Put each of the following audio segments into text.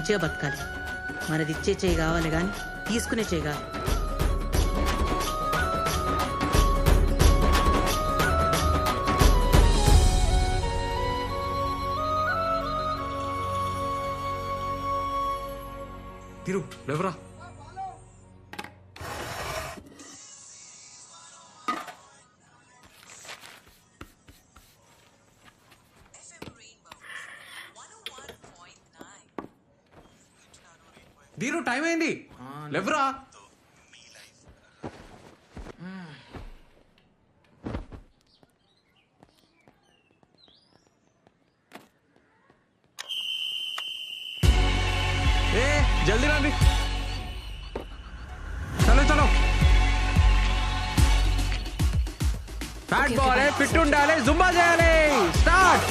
మంచిగా బతకాలి. మనది ఇచ్చే చేయి కావాలి కానీ తీసుకునే చేయి కాదు. తిరు లేవరా. దీరు టైం అయింది, లేవరా. ఏ జల్దీ రండి, చలో చలో. ఫ్యాట్ బాల్ ఫిట్ ఉండాలి, జుంబా చేయాలి. స్టార్ట్.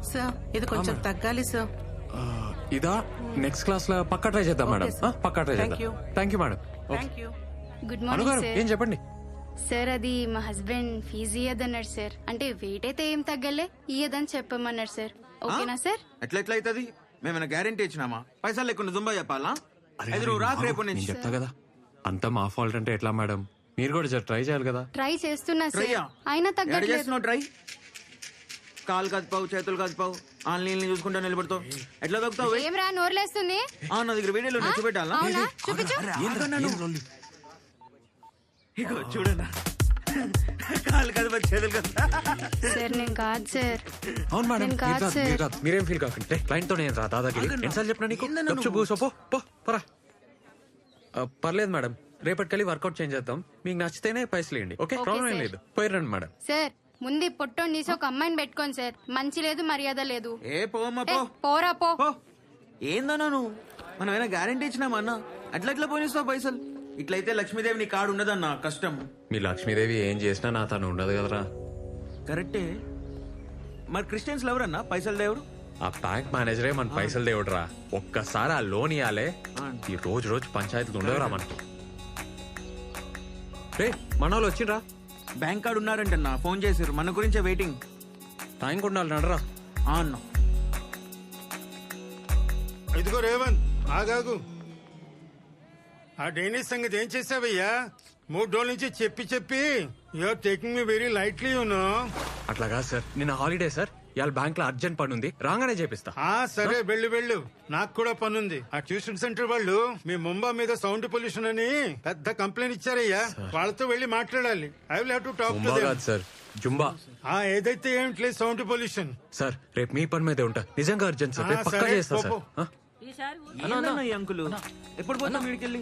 సార్ ఇది కొంచెం తగ్గాలి సార్. ఇదా నెక్స్ట్ క్లాస్ లో పక్కా ట్రై చేద్దాం మేడం. పక్కా ట్రై చేద్దాం. Thank you madam. Good morning sir. ఏం చెప్పండి సార్ అది మా హస్బెండ్ ఫీజు ఇయ్యదన్నాడు సార్. అంటే వెయిట్ అయితే ఏం తగ్గలే, ఇయ్యదని చెప్పమన్నాడు సార్. ఓకేనా సార్? ఎట్లా అవుతుంది? మేమైనా గ్యారంటీ ఇచ్చినామా? పైసలు లేకుండా జుంబా చెప్పాలా? రేపు నేను చెప్తా కదా. అంతా మా ఫాల్ట్ అంటే ఎట్లా మేడం? మీరు కూడా ట్రై చేయాలి కదా. ట్రై చేస్తున్నా సార్, అయినా తగ్గట్లేదు. ట్రై కాలు కదిపావు, చేతులు కదిపావు, ఆన్లైన్ చూసుకుంటా నిలబడతావు. ఎట్లా తగ్గుతావు? ఏం రా నోరులేస్తుంది? నా దగ్గర వీడియోలో చూపెట్టాలా? చూడన్నా, కాలు కదిపా, చేతులు కదిపా. సార్ నేను కాదు సార్. అవును మేడం, నేను కాదు సార్. మీరేం ఫీల్ కాకండి. క్లయింట్ తో నేను రా దాదాగిరి ఎన్నిసార్లు చెప్పినా నీకు. పర్లేదు మేడం, రేపటికెళ్ళి వర్కౌట్ చేంజ్ చేద్దాం. మీకు నచ్చితేనే పైసలు ఇవ్వండి. ఓకే, ప్రాబ్లం ఏం లేదు. పోయిరండి మేడం. సార్ ముందు పొట్టోని తీసి ఒక అమ్మాయిని పెట్టుకోండి సార్. మంచి లేదు, మర్యాద లేదు. పోరా పో. ఏందన్నా నువ్వు? మనం ఏమైనా గ్యారంటీ ఇచ్చినామా అన్న? అట్లా పోనిస్తావు పైసలు? ఇట్లయితే లక్ష్మీదేవి నీ కాడు ఉండదన్నా, కష్టం. మీ లక్ష్మీదేవి ఏం చేసినా నా తను ఉండదు కదరా. కరెక్టే. మరి క్రిస్టియన్స్ ఎవరన్నా పైసలు దేవుడు? ఆ బ్యాంక్ మేనేజరే మన పైసలు దేవుడురా. ఒక్కసారి ఆ లోన్ ఇవ్వాలే, ఈ రోజు రోజు పంచాయతీలు ఉండవురా మనకి. రే మన వాళ్ళు వచ్చిండ్రా. బ్యాంక్ కార్డు ఉన్నారంటన్నా, ఫోన్ చేసారు. మన గురించే వెయిటింగ్. టైంకి ఉండాలి నడరా. అన్న ఇదిగో రేవంత్, ఆగాగు. ఆ డైనిస్ సంగతి ఏం చేసావయ్యా? 3 రోజుల నుంచి చెప్పి you're taking me very lightly you know. అట్లా కాదు సార్, నిన్న హాలిడే సార్. ఇవాళ బ్యాంక్ లో అర్జెంట్ పని ఉంది, రాగానే చేపిస్తా. సరే వెళ్ళు. నాకు కూడా పనుంది. ఆ ట్యూషన్ సెంటర్ వాళ్ళు మీ ముంబై మీద సౌండ్ పొల్యూషన్ అని పెద్ద కంప్లైంట్ ఇచ్చారయ్యా. వాళ్ళతో వెళ్లి మాట్లాడాలి. I will have to talk to them. Sir Zumba ఏదైతే ఏంట్లేదు సౌండ్ పొల్యూషన్. సార్ రేపు మీ పని మీదే ఉంటా. నిజంగా అర్జెంట్ సార్, రేపు పక్కా చేస్తా సార్. అంకులు ఎప్పుడు పోతాం వీడికెళ్ళి?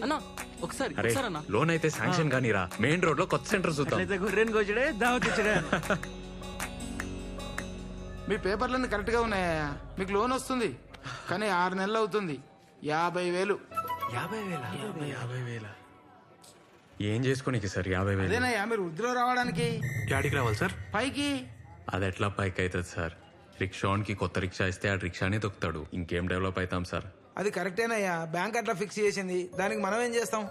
అరే లోన్ అయితే శాంక్షన్ గానీ రా. మెయిన్ రోడ్ లో కొత్త సెంటర్ చూద్దాం. గొర్రెని కోచడే, దావత్ ఇచ్చడే. మీ పేపర్లన్నీ కరెక్ట్ గా ఉన్నాయా? మీకు లోన్ వస్తుంది, కానీ 6 నెలలు అవుతుంది. 50,000. 50,000 ఏం చేసుకోనికి సార్? 50,000 అదేనయ్యా మీరు వృద్ధిలో రావడానికి. యాడికి రావాలి సార్? పైకి. అది ఎట్లా పైకి అవుతుంది సార్? రిక్షాకి కొత్త రిక్షా ఇస్తే ఆ రిక్షానే తొక్కుతాడు. ఇంకేం డెవలప్ అవుతాం సార్? అది కరెక్టేనయ్యా, బ్యాంక్ అట్లా ఫిక్స్ చేసింది. దానికి మనం ఏం చేస్తాం?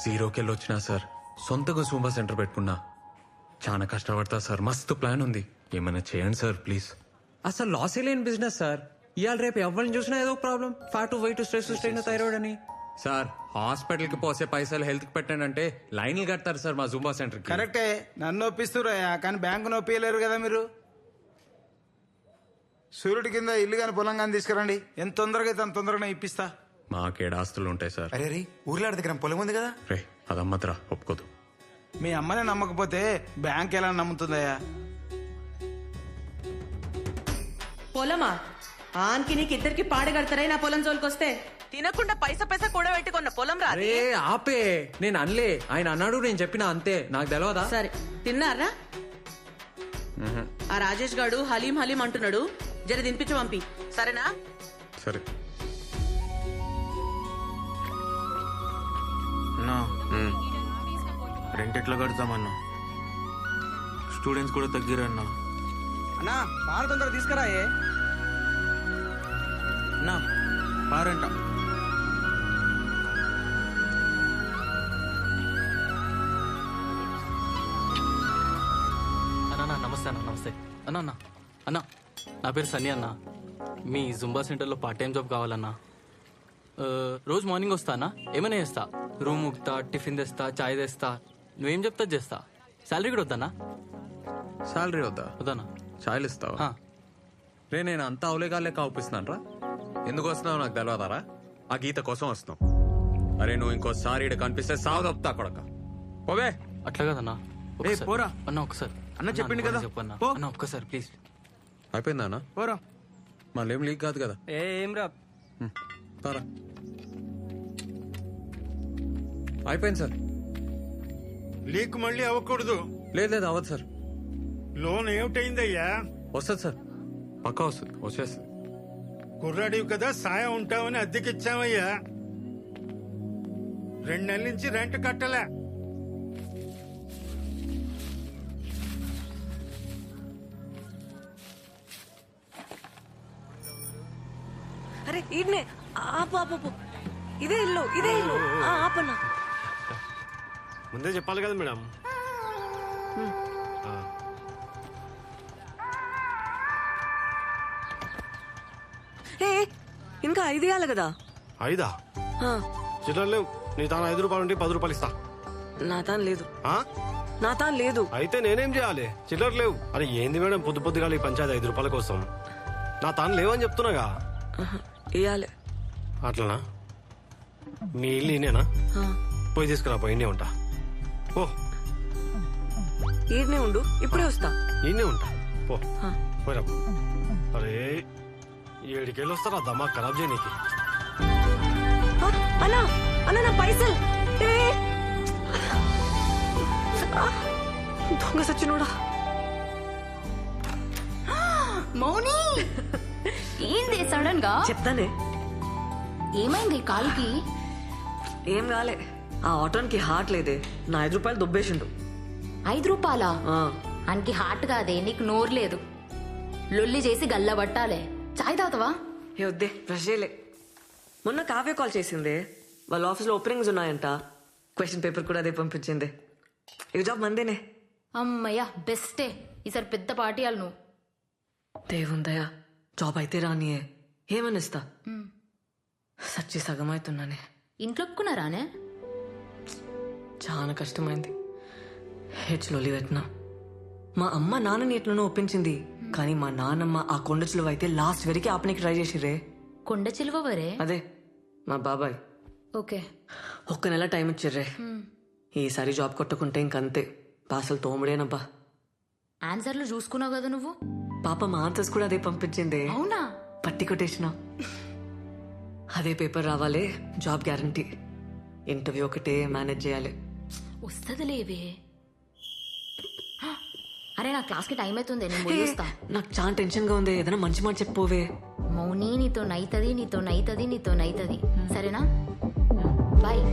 0కి వెళ్ళి వచ్చినా సార్, సొంతగా సూంబా సెంటర్ పెట్టుకున్నా. చాలా కష్టపడతా సార్. మస్తు ప్లాన్ ఉంది, ఏమైనా చేయండి సార్ ప్లీజ్. అసలు లాస్ లేని బిజినెస్ సార్. ఇవాళ రేపు ఎవరిని చూసినా ఏదో problem. Fat, weight, stress, strain, thyroid అని. సార్ హాస్పిటల్ కి పోసే పైసలు హెల్త్ కి పెట్టానంటే లైన్లు కడతారు సార్ మా జూంబా సెంటర్ కి. కరెక్టే, నన్ను ఒప్పిస్తురయ్యా, కానీ బ్యాంకు నొప్పియలేరు కదా మీరు. సూర్యుడి కింద ఇల్లు కానీ పొలం కానీ తీసుకురండి. ఎంత తొందరగా అయితే అంత తొందరగా ఇప్పిస్తా. మాకేడ ఆస్తులు ఉంటాయి సార్. అరే ఊర్లో దగ్గర పొలం ఉంది కదా. రే అదమ్మద్రా, ఒప్పుకోదు. మీ అమ్మనే నమ్మకపోతే బ్యాంక్ ఎలా నమ్ముతుందయ్యా? పొలమా ఆన్కి నీకు ఇద్దరికి పాడగడతారే నా పొలం జోలికొస్తే. తినకుండా పైసా కూడా పెట్టుకున్న పొలం రా అరే ఆపే, నేను అనలే, ఆయన అన్నాడు, నేను చెప్పిన అంతే, నాకు తెలియదా? సరే తిన్నారా? ఆ రాజేష్ గాడు హలీం హలీం అంటున్నాడు, జర తినిపించి పంపి, సరేనా? సరే. అన్నా రెంట్ ఎట్లా కడతామన్నా? స్టూడెంట్స్ కూడా తగ్గిరన్నా. అన్నా బాగా తొందర తీసుకురాయే. అన్నా పారంట. అన్నా నమస్తే అన్న. నమస్తే అన్న. అన్న అన్న నా పేరు సన్నీ అన్న. మీ జుంబా సెంటర్లో పార్ట్ టైం జాబ్ కావాలన్నా. రోజు మార్నింగ్ వస్తా అన్న, ఏమైనా చేస్తా, రూమ్ ఉక్తా, టిఫిన్ తెస్తా, చాయ్ తెస్తా, నువ్వేం చెప్తా చేస్తా. శాలరీ కూడా వద్దన్నా? శాలరీ వద్దా? వద్దన్నా. ఛాయలు ఇస్తావా? రే నేను అంతా అవలేగాలే కావుపిస్తున్నాను రా. ఎందుకు వస్తున్నావు నాకు తెలియదారా? ఆ గీత కోసం వస్తున్నావు. అరే నువ్వు ఇంకోసారి ఇక్కడ కనిపిస్తే సాగు తప్పుతా కొడక. పోవే. అట్లా కదన్నా. పోరా అన్న ఒక్కసారి. అన్న చెప్పిండు కదా, చెప్పన్నా పో. అన్న ఒక్కసారి ప్లీజ్. అయిపోయిందా అన్న? పోరా. మళ్ళీ ఏం లీక్ కాదు కదా? ఏం రా పారా. అయిపోయింది సార్. లీక్ మళ్ళీ అవ్వకూడదు. లేదు లేదు అవ్వదు సార్. లోన్ ఏమిటైందయ్యా? వస్తుంది సార్, పక్కా వస్తుంది, వచ్చేస్తుంది. కుర్రాడివి కదా, సాయం ఉంటావని అద్దెకిచ్చామయ్యా. 2 నెలల నుంచి రెంట్ కట్టలే. అరే ఈడ్నే ఆపు ఆపు ఆపు. ఇదే ఇల్లు ఆపన్నా. ముందే చెప్పాలి కదా మేడం. ఏ ఇంకా 5 ఇవ్వాలి కదా. 5 చిల్లర లేవు. నీ తాను 5 రూపాయలు ఉంటే 10 రూపాయలు ఇస్తా. నా తాను లేదు. ఆ? నా తాను లేదు. అయితే నేనేం చేయాలి? చిల్లర లేవు. అరే ఏంది మేడం పొద్దుగా ఈ పంచాయతీ 5 రూపాయల కోసం? నా తాను లేవని చెప్తున్నాగా. ఇవ్వాలి. అట్లనా? మీ ఇల్లు ఈయనేనా? పోయి తీసుకురా, పోయి ఈయనే ఉంటా. ఓ ఈడ్నే ఉండు, ఇప్పుడే వస్తా. ఈయనే ఉంటా, పో పోయిరా. అరే 7 వస్తారా దమా ఖరాబ్ చేయనీకి. అన్నా అన్నా నా పైసలు. దొంగ సచ్చినోడా. మౌని ఏంది సడన్ గా? చెప్తానే. ఏమైంది కాలుకి? ఏం కాలే, ఆ ఆటోన్కి హార్ట్ లేదే, నా 5 రూపాయలు దొబ్బేసిండు. 5 రూపాయలా? ఆ, ఆయనకి హార్ట్ కాదే, నీకు నోరు లేదు. లొల్లి చేసి గల్ల పట్టాలే. చాయ్ తాగుతావా? ఏ వద్దే, బ్రష్ చేయలే. మొన్న కావ్య కాల్ చేసిందే, వాళ్ళ ఆఫీస్లో ఓపెనింగ్స్ ఉన్నాయంట. క్వశ్చన్ పేపర్ కూడా అదే పంపించింది. ఈ జాబ్ మందేనే. అమ్మయ్యా బెస్టే. ఈసారి పెద్ద పార్టీ వాళ్ళు నువ్వు. దేవుందయా, జాబ్ అయితే రానియే, ఏమనిస్తా. సచ్చి సగం అవుతున్నానే. ఇంట్లో ఒప్పుకున్నారానే? చాలా కష్టమైంది. హెచ్లో పెట్టినా. మా అమ్మ నాన్నని ఎట్లనో ఒప్పించింది, కానీ మా నాన్నమ్మ ఆ కొండ చిలువ అయితే లాస్ట్ వరకు ఆపనికి ట్రై చేసిరే. కొండ చిలువ వరే? అదే మా బాబాయ్. ఓకే. 1 నెల టైం ఇచ్చిర్రే. ఈసారి జాబ్ కొట్టుకుంటే ఇంకంతే, పాసలు తోముడేనబ్బా. ఆన్సర్లు చూసుకున్నావు కదా నువ్వు. పాప మా ఆన్సర్స్ కూడా అదే పంపించింది. అవునా? పట్టి కొట్టేసిన. అదే పేపర్ రావాలి, జాబ్ గ్యారంటీ. ఇంటర్వ్యూ ఒకటే మేనేజ్ చేయాలి. వస్తుంది లేవే. అరే నా క్లాస్ కి టైం అవుతుంది, నేను పోయిస్తా. నాకు చాలా టెన్షన్ గా ఉంది, ఏదైనా మంచి మాట చెప్పోవే. మౌని నీతో నైతది సరేనా? బాయ్.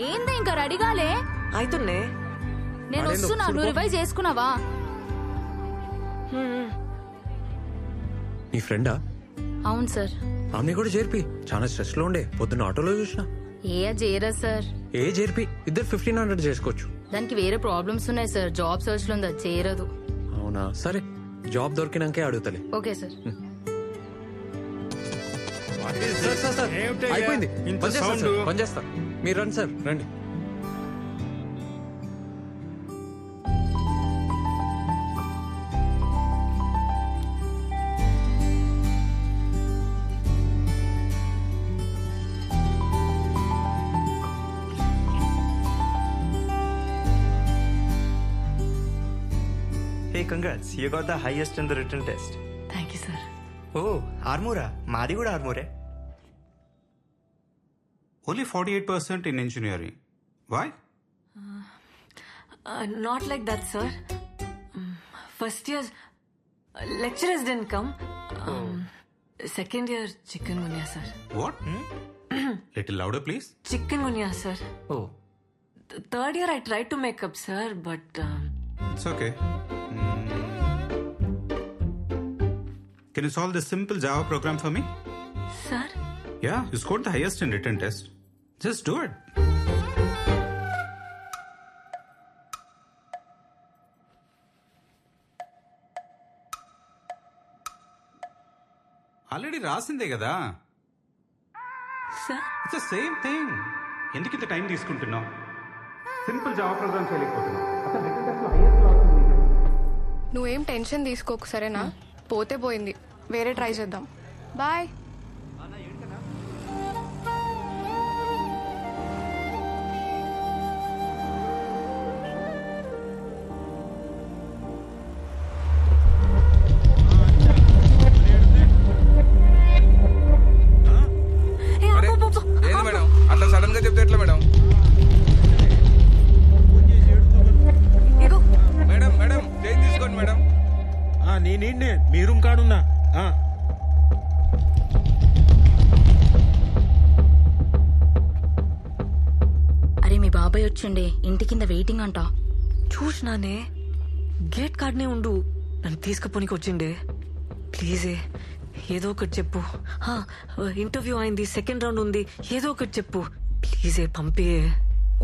ఏంది ఇంకా రెడీగాలే? అవుతుండే. నేను వస్తున్నా, నువ్వు రివైజ్ చేసుకున్నావా? నీ ఫ్రెండా? అవును సార్. ఆమె కూడా చేర్పి, చాలా స్ట్రెస్ లో ఉండే, పొద్దున్న ఆటోలో చూసిన. చేయరా సార్? చేర్పి, ఇద్దరు 1500 చేసుకోవచ్చు. దానికి వేరే ప్రాబ్లమ్స్ ఉన్నాయి సార్, జాబ్ సర్చ్ లో ఉంది, అది చేయరదు. అవునా, సరే జాబ్ దొరికినాకే అడుగుతలే. Okay sir. సార్, ఏమిటయ్యా? అయిపోయింది, ఇంత పనిచేస్తా సౌండ్? సార్, పనిచేస్తా. మీరు రండి సార్, రండి. Hey, congrats. You got the highest in the written test. Thank you sir. Oh, ఆర్మూరా మాది కూడా ఆర్మూరే. Only 48% in engineering. Why? Not like that, sir. First year lecturers didn't come. Second year chikungunya, sir. What? Little louder, please. Chikungunya, sir. Oh, Third year I tried to make up, sir, but it's okay. Can you solve this simple Java program for me? sir, Yeah, you scored the highest in written test. Just do it. Already రాసిందే కదా. sir. It's the same thing. ఎందుకు ఇంత time తీసుకుంటున్నావు? Simple Java program చేయలేకపోతున్నావు. అసలు written test లో highest లో వస్తుంది. నువ్వేం టెన్షన్ తీసుకోకు, సరేనా? పోతే పోయింది, వేరే ట్రై చేద్దాం. బాయ్. ఏంది మేడం అట్లా సడన్ గా చెప్తే ఎట్లా మేడం? మేడం మేడం చేంజ్ తీసుకోండి మేడం. నేనే మీ రూమ్ కాడున్నా. అరే మీ బాబాయ్ వచ్చిండే, ఇంటి కింద వెయిటింగ్ అంట. చూసినానే, గేట్ కార్డ్నే ఉండు, నన్ను తీసుకుపోనికి వచ్చిండే. ప్లీజే ఏదో ఒకటి చెప్పు. ఇంటర్వ్యూ అయింది, సెకండ్ రౌండ్ ఉంది, ఏదో ఒకటి చెప్పు ప్లీజే, పంపే.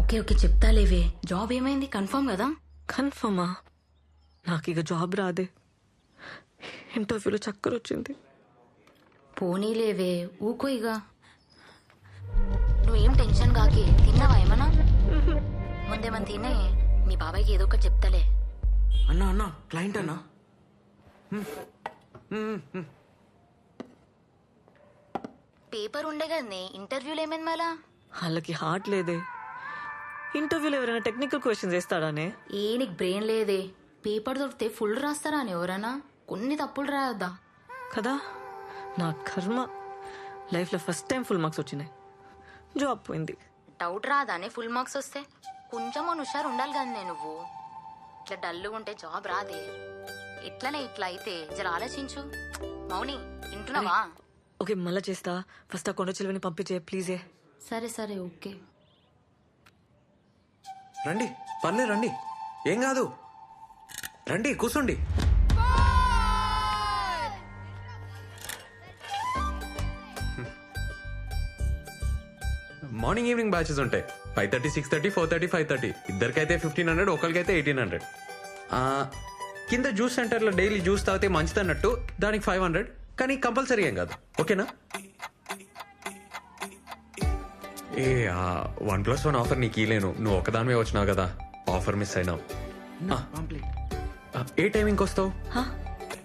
ఓకే ఓకే చెప్తాలేవే. జాబ్ ఏమైంది, కన్ఫర్మ్ కదా? కన్ఫర్మా? నాకు ఇక జాబ్ రాదే. ఇంటర్వ్యూలో చక్కర వచ్చింది. పోనీలేవే, ఊకో ఇక. నువ్వేం టెన్షన్ కాకి. తిన్నావా ఏమన్నా? ముందేమన్నా తినే, మీ బాబాయ్కి ఏదో ఒకటి చెప్తాలే. అన్నా క్లయింట్ అన్నా. పేపర్ ఉండే కదనే, ఇంటర్వ్యూలు ఏమైంది మళ్ళా? వాళ్ళకి హార్ట్ లేదే. ఇంటర్వ్యూలో ఎవరైనా టెక్నికల్ క్వశ్చన్స్ వేస్తాడానే? నీకు బ్రెయిన్ లేదే. పేపర్ దొరికితే ఫుల్ రాస్తారా అని ఎవరన్నా? కొన్ని తప్పులు రాయొద్దా కదా. నా కర్మ, లైఫ్లో ఫస్ట్ టైం ఫుల్ మార్క్స్ వచ్చినాయి, జాబ్ పోయింది. డౌట్ రాదానే ఫుల్ మార్క్స్ వస్తే? కొంచెం హుషారు ఉండాలి కదనే నువ్వు. ఇట్లా డల్లుగా ఉంటే జాబ్ రాదే. ఇట్లనే ఇట్లా అయితే జర ఆలోచించు. మౌని వింటున్నావా? ఓకే, మళ్ళా చేస్తా. ఫస్ట్ ఆ కొండ చిలువని పంపించే ప్లీజే. సరే సరే ఓకే. రండి, పర్లే రండి, ఏం కాదు, రండి కూర్చోండి. మార్నింగ్ ఈవినింగ్ బ్యాచెస్ ఉంటాయి. 5:30, 6:30, 4:30, 5:30. ఇద్దరికైతే 1500, ఒకరికైతే 1800. కింద జ్యూస్ సెంటర్లో డైలీ జ్యూస్ తాగితే మంచిది అన్నట్టు, దానికి 500. కానీ కంపల్సరీ ఏం కాదు, ఓకేనా? ఏ 1+1 ఆఫర్ నీకు ఇలేను, నువ్వు ఒకదానివే వచ్చినావు కదా, ఆఫర్ మిస్ అయినావు. ఏ టైమింగ్కి వస్తావు?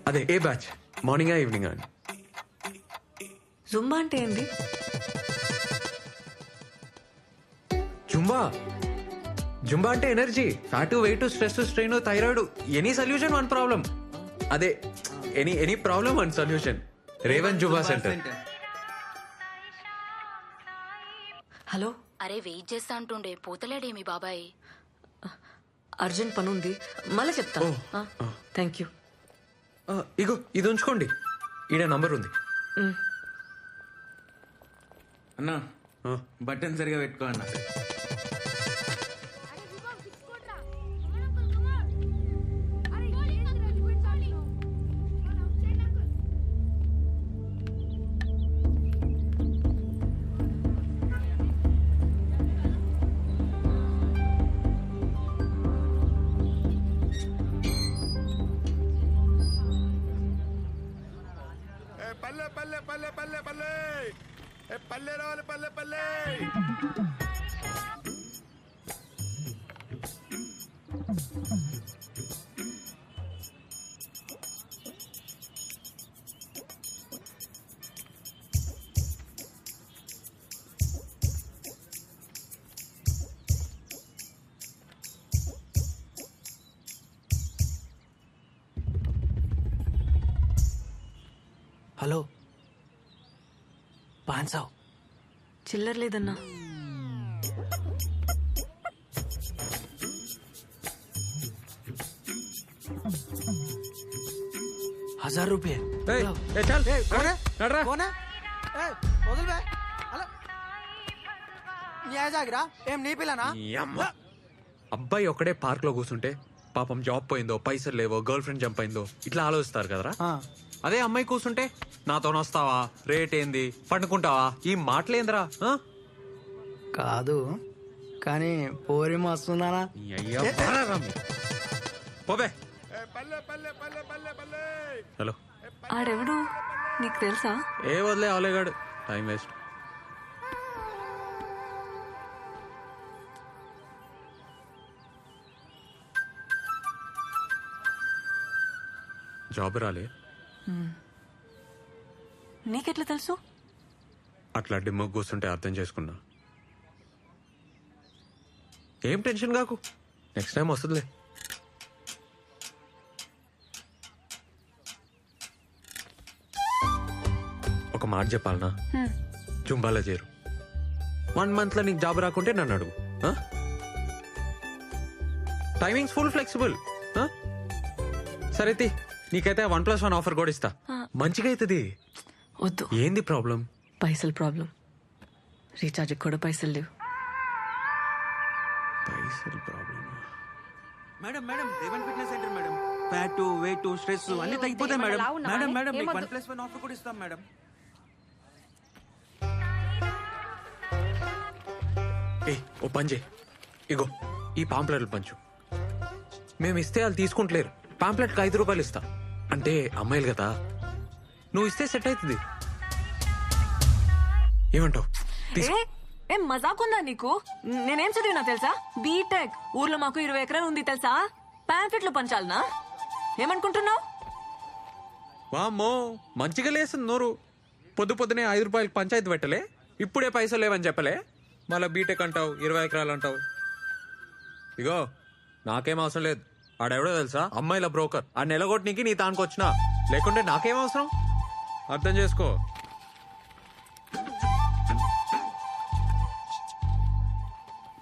అదే ఏ బ్యాచ్, మార్నింగా ఈవినింగా? జుంబా అంటే ఏంది? జుంబా అంటే energy, fat, weight, stress, strain, thyroid, any solution one problem. అదే any problem one solution. Revan Zumba center. Hello. అరే వెయిట్ చేస్తా అంటుండే, పోతలేడే మీ బాబాయ్? అర్జెంట్ పని ఉంది, మళ్ళీ చెప్తా. Thank you. ఇగో ఇది ఉంచుకోండి, ఈడ నంబర్ ఉంది. అన్నా బటన్ సరిగా పెట్టుకో అన్న. పల్లె పల్లె పల్లె పల్లె పల్లె పల్లె రావాలి పల్లె పల్లె. హలో 500 చిల్లర లేదన్నా. ₹1000 ఏం నీ పిల్లనా? అబ్బాయి ఒక్కడే పార్క్ లో కూర్చుంటే పాపం జాబ్ పోయిందో, పైసలు లేవో, గర్ల్ ఫ్రెండ్ జంప్ అయిందో ఇట్లా ఆలోచిస్తారు కదరా. అదే అమ్మాయి కూర్చుంటే నాతో వస్తావా, రేట్ ఏంది, పండుకుంటావా, ఈ మాటలేందిరా. కాదు కానీ పోరి మస్తున్నానా? పోబే. పల్లె పల్లె పల్లె పల్లె పల్లె. హలో, ఆడెవడు నీకు తెలుసా? ఏ వదిలే అవలేగాడు, టైం వేస్ట్. జాబ్ రాలే. నీకెట్లా తెలుసు? అట్లా డిమ్మ కూర్చుంటే అర్థం చేసుకున్నా. ఏం టెన్షన్ కాకు, నెక్స్ట్ టైం వస్తుందిలే. ఒక మాట చెప్పాలనా, జుంబాలో చేరు. 1 month లో నీకు జాబ్ రాకుంటే నన్ను అడుగు. Timings full flexible. సరే తీ, నీకైతే 1+1 ఆఫర్ కూడా ఇస్తా. మంచిగా అవుతుంది. వద్దు. ఏంది ప్రాబ్లం? పైసలు ప్రాబ్లం. రీఛార్జ్ కూడా పైసలు లేవు. పైసలు ప్రాబ్లం. మేడం మేడం, రేవన్ fitness centre madam. Fat, weight, stress అన్ని తగ్గిపోతాయి మేడం. మేడం మేడం, మీకు 1+1 ఆఫర్ కూడా ఇస్తాం మేడం. ఏ ఓ పని చేయి, ఇగో ఈ పాంప్లెట్లు పంచు. మేము ఇస్తే వాళ్ళు తీసుకుంటలేరు. పాంప్లెట్కి ₹5 ఇస్తా. అంటే అమ్మాయిలు కదా, నువ్వు ఇస్తే సెట్ అవుతుంది. ఏమంటావు? ఏం మజాకుందా నీకు? నేనేం చదివినా తెలుసా? బీటెక్. ఊర్లో మాకు 20 ఎకరాలు ఉంది తెలుసా? ప్యాంకెట్లు పంచాలనా? ఏమనుకుంటున్నావు? వామ్మో, మంచిగా లేస్తుంది నోరు. పొద్దునే ₹5 పంచాయతీ పెట్టలే, ఇప్పుడే పైసలు లేవని చెప్పలే, మళ్ళీ బీటెక్ అంటావు, 20 ఎకరాలు అంటావు. ఇగో నాకేం అవసరం లేదు. ఆడెవడో తెలుసా? అమ్మాయిల బ్రోకర్. ఆ నెలగొట్టనికి నీ తానికి వచ్చినా, లేకుంటే నాకేం అవసరం? అర్థం చేసుకో.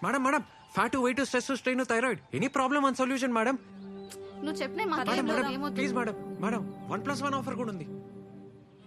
Madam madam, fat, weight, stress, strain, thyroid, any problem and solution madam. నువ్వు చెప్పిన madam madam please madam, madam 1+1 offer కూడా ఉంది.